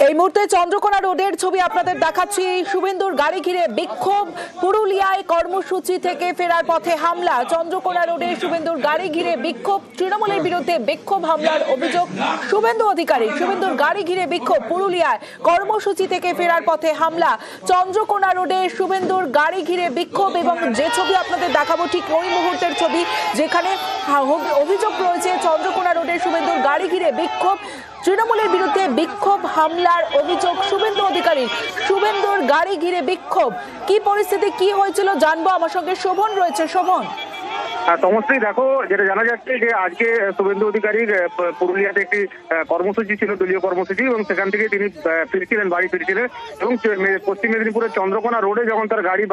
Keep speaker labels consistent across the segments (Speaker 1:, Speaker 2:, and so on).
Speaker 1: এই মুহূর্তে চন্দ্রকোনা রোডের ছবি আপনাদের দেখাচ্ছি। শুভেন্দুর গাড়ি ঘিরে বিক্ষোভ, পুরুলিয়ায় কর্মসূচি থেকে ফেরার পথে হামলা। চন্দ্রকোনা রোডে শুভেন্দুর গাড়ি ঘিরে বিক্ষোভ, তৃণমূলের বিরুদ্ধে বিক্ষোভ হামলার অভিযোগ শুভেন্দু অধিকারী। শুভেন্দুর গাড়ি ঘিরে বিক্ষোভ, পুরুলিয়ায় কর্মসূচি থেকে ফেরার পথে হামলা। চন্দ্রকোনা রোডে শুভেন্দুর গাড়ি ঘিরে বিক্ষোভ এবং যে ছবি আপনাদের দেখাবো ঠিক ওই মুহূর্তের ছবি, যেখানে অভিযোগ রয়েছে চন্দ্রকোনা রোডে শুভেন্দুর গাড়ি ঘিরে বিক্ষোভ, তৃণমূলের বিরুদ্ধে বিক্ষোভ হামলার অভিযোগ শুভেন্দু অধিকারী। শুভেন্দুর গাড়ি ঘিরে বিক্ষোভ, কি পরিস্থিতি, কি হয়েছিল জানবো। আমার সঙ্গে শোভন রয়েছে। শোভন,
Speaker 2: তমশ্রী, দেখো, যেটা জানা যাচ্ছে যে আজকে শুভেন্দু অধিকারীর পুরুলিয়াতে একটি কর্মসূচি ছিল, দলীয় কর্মসূচি, এবং সেখান থেকে তিনি বাড়ি ফিরছিলেন এবং পশ্চিম মেদিনীপুরের চন্দ্রকোনা রোডে যখন তার গাড়ি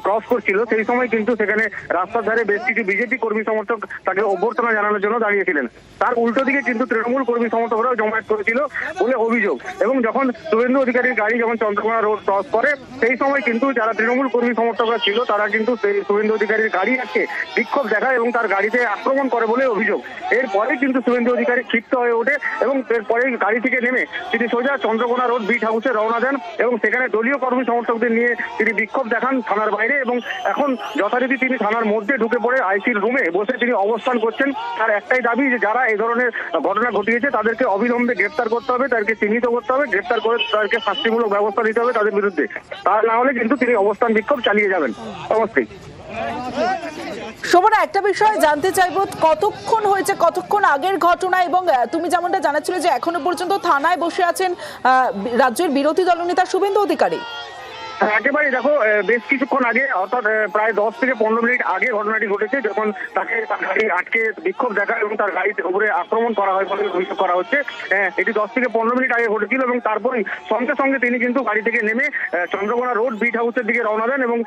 Speaker 2: ক্রস করছিল সেই সময় কিন্তু সেখানে রাস্তার ধারে বেশ কিছু বিজেপি কর্মী সমর্থক তাকে অভ্যর্থনা জানানোর জন্য দাঁড়িয়েছিলেন। তার উল্টো দিকে কিন্তু তৃণমূল কর্মী সমর্থকরাও জমায়েত করেছিল বলে অভিযোগ। এবং যখন শুভেন্দু অধিকারীর গাড়ি যখন চন্দ্রকোনা রোড ক্রস করে সেই সময় কিন্তু যারা তৃণমূল কর্মী সমর্থকরা ছিল তারা কিন্তু শুভেন্দু অধিকারীর গাড়ি আজকে বিক্ষোভ দেখায় এবং তার গাড়িতে আক্রমণ করে বলে অভিযোগ। এরপরে কিন্তু শুভেন্দু অধিকারী ক্ষিপ্ত হয়ে ওঠে এবং এরপরে গাড়ি থেকে নেমে তিনি সোজা চন্দ্রকোনা রোড বিট হাউসে রওনা দেন এবং সেখানে দলীয় কর্মী সমর্থকদের নিয়ে তিনি বিক্ষোভ দেখান থানার বাইরে। এবং এখন যথারীতি তিনি থানার মধ্যে ঢুকে পড়ে আইসির রুমে বসে তিনি অবস্থান করছেন। তার একটাই দাবি যে যারা এই ধরনের ঘটনা ঘটিয়েছে তাদেরকে অবিলম্বে গ্রেপ্তার করতে হবে, তাদেরকে চিহ্নিত করতে হবে, গ্রেপ্তার করে তাদেরকে শাস্তিমূলক ব্যবস্থা নিতে হবে তাদের বিরুদ্ধে। তা না হলে কিন্তু তিনি অবস্থান বিক্ষোভ চালিয়ে যাবেন। অবশ্যই
Speaker 1: শোভনা, একটা বিষয় জানতে চাইবো, কতক্ষণ হয়েছে, কতক্ষণ আগের ঘটনা? এবং তুমি যেমনটা জানাচ্ছিলে যে এখনো পর্যন্ত থানায় বসে আছেন রাজ্যের বিরোধী দলনেতা শুভেন্দু অধিকারী।
Speaker 2: একেবারে, দেখো, বেশ কিছুক্ষণ আগে, অর্থাৎ প্রায় 10 থেকে 15 মিনিট আগে ঘটনাটি ঘটেছে, যখন তাকে তার গাড়ি আটকে বিক্ষোভ দেখায় এবং তার গাড়ির উপরে আক্রমণ করা হয় বলে অভিযোগ করা হচ্ছে। এটি 10 থেকে 15 মিনিট আগে ঘটেছিল এবং তারপরেই সঙ্গে সঙ্গে তিনি কিন্তু গাড়ি থেকে নেমে চন্দ্রকোনা রোড বিট হাউসের দিকে রওনা দেন এবং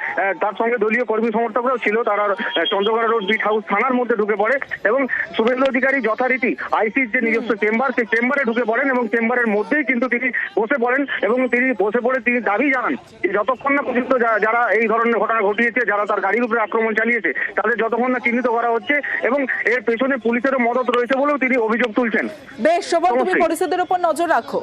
Speaker 2: তার সঙ্গে দলীয় কর্মী সমর্থকরাও ছিল। তারা চন্দ্রকোনা রোড বিট হাউস থানার মধ্যে ঢুকে পড়ে এবং শুভেন্দু অধিকারী যথারীতি আইসির যে নিজস্ব চেম্বার, সেই চেম্বারে ঢুকে পড়েন এবং চেম্বারের মধ্যেই কিন্তু তিনি বসে পড়েন এবং তিনি বসে পড়ে তিনি দাবি জানান যতক্ষণ না পর্যন্ত যারা এই ধরনের ঘটনা ঘটিয়েছে, যারা তার গাড়ির উপরে আক্রমণ চালিয়েছে, তাদের যতক্ষণ না চিহ্নিত করা হচ্ছে এবং এর পেছনে পুলিশেরও মদত রয়েছে বলেও তিনি অভিযোগ তুলছেন।
Speaker 1: বেশ শোভন, তুমি পরিস্থিতির উপর নজর রাখো।